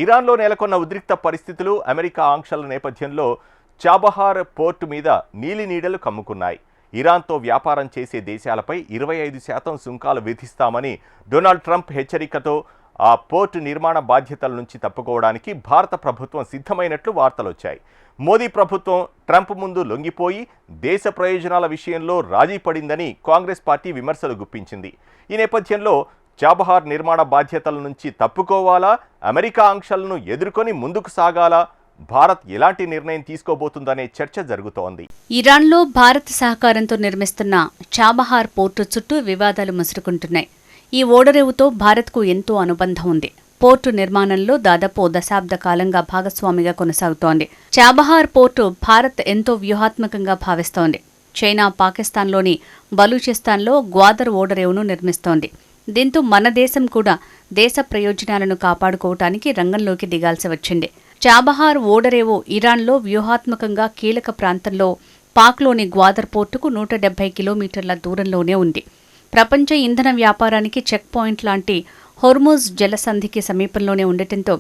ఇరాన్లో నెలకొన్న ఉద్రిక్త పరిస్థితులు, అమెరికా ఆంక్షల నేపథ్యంలో చాబహార్ పోర్టు మీద నీలినీడలు కమ్ముకున్నాయి. ఇరాన్తో వ్యాపారం చేసే దేశాలపై 25% సుంకాలు విధిస్తామని డొనాల్డ్ ట్రంప్ హెచ్చరికతో ఆ పోర్టు నిర్మాణ బాధ్యతల నుంచి తప్పుకోవడానికి భారత ప్రభుత్వం సిద్ధమైనట్లు వార్తలొచ్చాయి. మోదీ ప్రభుత్వం ట్రంప్ ముందు లొంగిపోయి దేశ ప్రయోజనాల విషయంలో రాజీ పడిందని కాంగ్రెస్ పార్టీ విమర్శలు గుప్పించింది. ఈ నేపథ్యంలో చాబహార్ నిర్మాణ బాధ్యతల నుంచి తప్పుకోవాలా, అమెరికా ఆంక్షలను ఎదుర్కొని ముందుకు సాగాలా, భారత్ ఎలాంటి నిర్ణయం తీసుకోబోతుందనే చర్చ జరుగుతోంది. ఇరాన్లో భారత్ సహకారంతో నిర్మిస్తున్న చాబహార్ పోర్టు చుట్టూ వివాదాలు ముసురుకుంటున్నాయి. ఈ ఓడరేవుతో భారత్కు ఎంతో అనుబంధం ఉంది. పోర్టు నిర్మాణంలో దాదాపు దశాబ్ద కాలంగా భాగస్వామిగా కొనసాగుతోంది. చాబహార్ పోర్టు భారత్ ఎంతో వ్యూహాత్మకంగా భావిస్తోంది. చైనా పాకిస్తాన్లోని బలూచిస్తాన్లో గ్వాదర్ ఓడరేవును నిర్మిస్తోంది. దీంతో మన దేశం కూడా దేశ ప్రయోజనాలను కాపాడుకోవటానికి రంగంలోకి దిగాల్సి వచ్చింది. చాబహార్ ఓడరేవు ఇరాన్లో వ్యూహాత్మకంగా కీలక ప్రాంతంలో పాక్లోని గ్వాదర్ పోర్టుకు 170 కిలోమీటర్ల దూరంలోనే ఉంది. ప్రపంచ ఇంధన వ్యాపారానికి చెక్ పాయింట్ లాంటి హోర్ముజ్ జలసంధికి సమీపంలోనే ఉండటంతో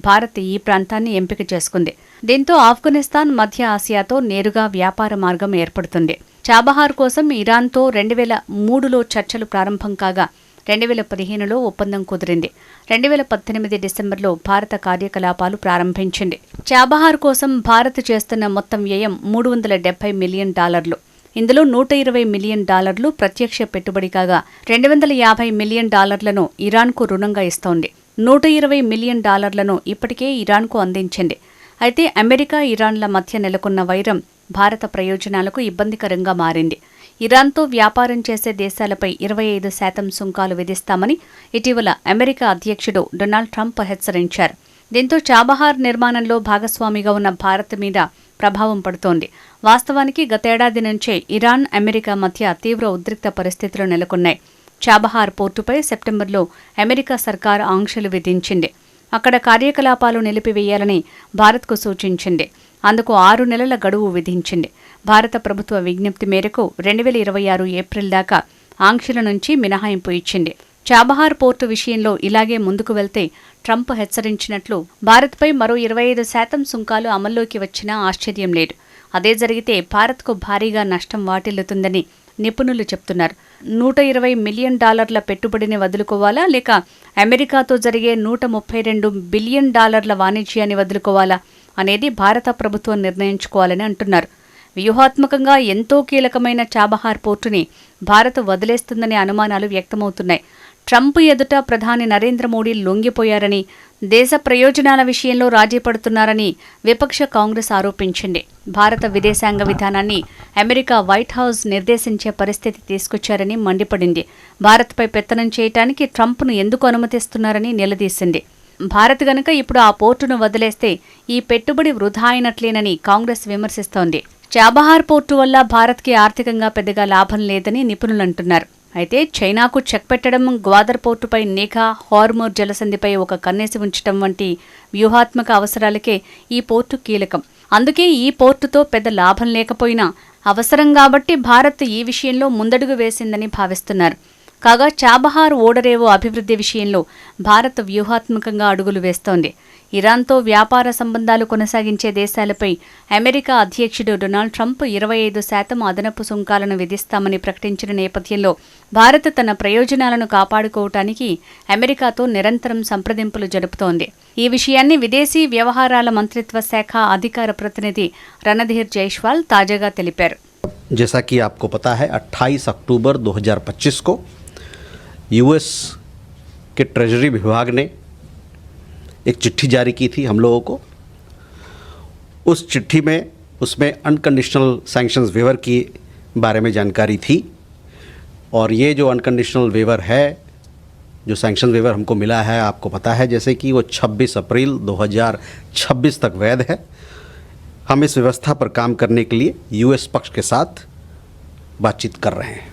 భారత్ ఈ ప్రాంతాన్ని ఎంపిక చేసుకుంది. దీంతో ఆఫ్ఘనిస్తాన్, మధ్య ఆసియాతో నేరుగా వ్యాపార మార్గం ఏర్పడుతుంది. చాబహార్ కోసం ఇరాన్తో 2003లో చర్చలు ప్రారంభం కాగా 2015లో ఒప్పందం కుదిరింది. 2018 డిసెంబర్లో భారత కార్యకలాపాలు ప్రారంభించింది. చాబహార్ కోసం భారత్ చేస్తున్న మొత్తం వ్యయం $370 మిలియన్. ఇందులో $120 మిలియన్ ప్రత్యక్ష పెట్టుబడి కాగా $250 మిలియన్ ఇరాన్కు రుణంగా ఇస్తోంది. $120 మిలియన్ ఇప్పటికే ఇరాన్కు అందించింది. అయితే అమెరికా, ఇరాన్ల మధ్య నెలకొన్న వైరం భారత ప్రయోజనాలకు ఇబ్బందికరంగా మారింది. ఇరాన్తో వ్యాపారం చేసే దేశాలపై 25% సుంకాలు విధిస్తామని ఇటీవల అమెరికా అధ్యక్షుడు డొనాల్డ్ ట్రంప్ హెచ్చరించారు. దీంతో చాబహార్ నిర్మాణంలో భాగస్వామిగా ఉన్న భారత్ మీద ప్రభావం పడుతోంది. వాస్తవానికి గతేడాది నుంచే ఇరాన్, అమెరికా మధ్య తీవ్ర ఉద్రిక్త పరిస్థితులు నెలకొన్నాయి. చాబహార్ పోర్టుపై సెప్టెంబర్లో అమెరికా సర్కార్ ఆంక్షలు విధించింది. అక్కడ కార్యకలాపాలు నిలిపివేయాలని భారత్కు సూచించింది. అందుకు 6 నెలల గడువు విధించింది. భారత ప్రభుత్వ విజ్ఞప్తి మేరకు 2026 ఏప్రిల్ దాకా ఆంక్షల నుంచి మినహాయింపు ఇచ్చింది. చాబహార్ పోర్టు విషయంలో ఇలాగే ముందుకు వెళ్తే ట్రంప్ హెచ్చరించినట్లు భారత్పై మరో 25% సుంకాలు అమల్లోకి వచ్చినా ఆశ్చర్యం లేదు. అదే జరిగితే భారత్కు భారీగా నష్టం వాటిల్లుతుందని నిపుణులు చెప్తున్నారు. $120 మిలియన్ పెట్టుబడిని వదులుకోవాలా, లేక అమెరికాతో జరిగే $132 బిలియన్ వాణిజ్యాన్ని వదులుకోవాలా అనేది భారత ప్రభుత్వం నిర్ణయించుకోవాలని అంటున్నారు. వ్యూహాత్మకంగా ఎంతో కీలకమైన చాబహార్ పోర్టుని భారత్ వదిలేస్తుందనే అనుమానాలు వ్యక్తమవుతున్నాయి. ట్రంప్ ఎదుట ప్రధాని నరేంద్ర మోడీ లొంగిపోయారని, దేశ ప్రయోజనాల విషయంలో రాజీ పడుతున్నారని విపక్ష కాంగ్రెస్ ఆరోపించింది. భారత విదేశాంగ విధానాన్ని అమెరికా వైట్ హౌస్ నిర్దేశించే పరిస్థితి తీసుకొచ్చారని మండిపడింది. భారత్పై పెత్తనం చేయటానికి ట్రంప్ను ఎందుకు అనుమతిస్తున్నారని నిలదీసింది. భారత్ గనుక ఇప్పుడు ఆ పోర్టును వదిలేస్తే ఈ పెట్టుబడి వృధా అయినట్లేనని కాంగ్రెస్ విమర్శిస్తోంది. చాబహార్ పోర్టు వల్ల భారత్కి ఆర్థికంగా పెద్దగా లాభం లేదని నిపుణులంటున్నారు. అయితే చైనాకు చెక్ పెట్టడం, గ్వాదర్ పోర్టుపై నిఘా, హార్ముజ్ జలసంధిపై ఒక కన్నేసి ఉంచడం వంటి వ్యూహాత్మక అవసరాలకే ఈ పోర్టు కీలకం. అందుకే ఈ పోర్టుతో పెద్ద లాభం లేకపోయినా అవసరం కాబట్టి భారత్ ఈ విషయంలో ముందడుగు వేసిందని భావిస్తున్నారు. కాగా చాబహార్ ఓడరేవు అభివృద్ధి విషయంలో భారత్ వ్యూహాత్మకంగా అడుగులు వేస్తోంది. ఇరాన్తో వ్యాపార సంబంధాలు కొనసాగించే దేశాలపై అమెరికా అధ్యక్షుడు డొనాల్డ్ ట్రంప్ 25% అదనపు సుంకాలను విధిస్తామని ప్రకటించిన నేపథ్యంలో భారత్ తన ప్రయోజనాలను కాపాడుకోవటానికి అమెరికాతో నిరంతరం సంప్రదింపులు జరుపుతోంది. ఈ విషయాన్ని విదేశీ వ్యవహారాల మంత్రిత్వ శాఖ అధికార ప్రతినిధి రణధీర్ జైస్వాల్ తాజాగా తెలిపారు. जैसा कि आपको पता है 28 अक्टूबर 2025 को यूएस के ट्रेजरी विभाग ने एक चिट्ठी जारी की थी हम लोगों को. उस चिट्ठी में उसमें अनकंडीशनल सैंक्शंस वेवर की बारे में जानकारी थी. और ये जो अनकंडीशनल वेवर है, जो सैंक्शन वेवर हमको मिला है, आपको पता है जैसे कि वो 26 अप्रैल 2026 तक वैध है. हम इस व्यवस्था पर काम करने के लिए यूएस पक्ष के साथ बातचीत कर रहे हैं.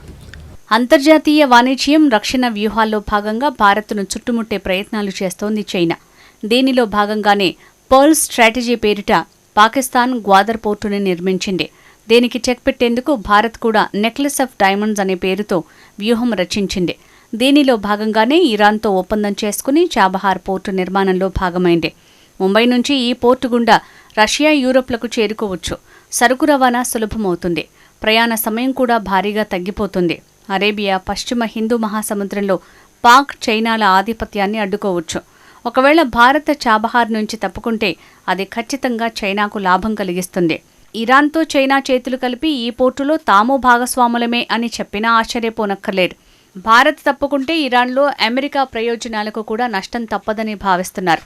అంతర్జాతీయ వాణిజ్యం, రక్షణ వ్యూహాల్లో భాగంగా భారత్ను చుట్టుముట్టే ప్రయత్నాలు చేస్తోంది చైనా. దీనిలో భాగంగానే పర్ల్ స్ట్రాటజీ పేరిట పాకిస్తాన్ గ్వాదర్ పోర్టుని నిర్మించింది. దీనికి చెక్ పెట్టేందుకు భారత్ కూడా నెక్లెస్ ఆఫ్ డైమండ్స్ అనే పేరుతో వ్యూహం రచించింది. దీనిలో భాగంగానే ఇరాన్తో ఒప్పందం చేసుకుని చాబహార్ పోర్టు నిర్మాణంలో భాగమైంది. ముంబై నుంచి ఈ పోర్టు గుండా రష్యా, యూరోప్లకు చేరుకోవచ్చు. సరుకు రవాణా సులభమవుతుంది. ప్రయాణ సమయం కూడా భారీగా తగ్గిపోతుంది. అరేబియా, పశ్చిమ హిందూ మహాసముద్రంలో పాక్, చైనాల ఆధిపత్యాన్ని అడ్డుకోవచ్చు. ఒకవేళ భారత్ చాబహార్ నుంచి తప్పుకుంటే అది ఖచ్చితంగా చైనాకు లాభం కలిగిస్తుంది. ఇరాన్తో చైనా చేతులు కలిపి ఈ పోర్టులో తాము భాగస్వాములమే అని చెప్పినా ఆశ్చర్యపోనక్కర్లేదు. భారత్ తప్పుకుంటే ఇరాన్లో అమెరికా ప్రయోజనాలకు కూడా నష్టం తప్పదని భావిస్తున్నారు.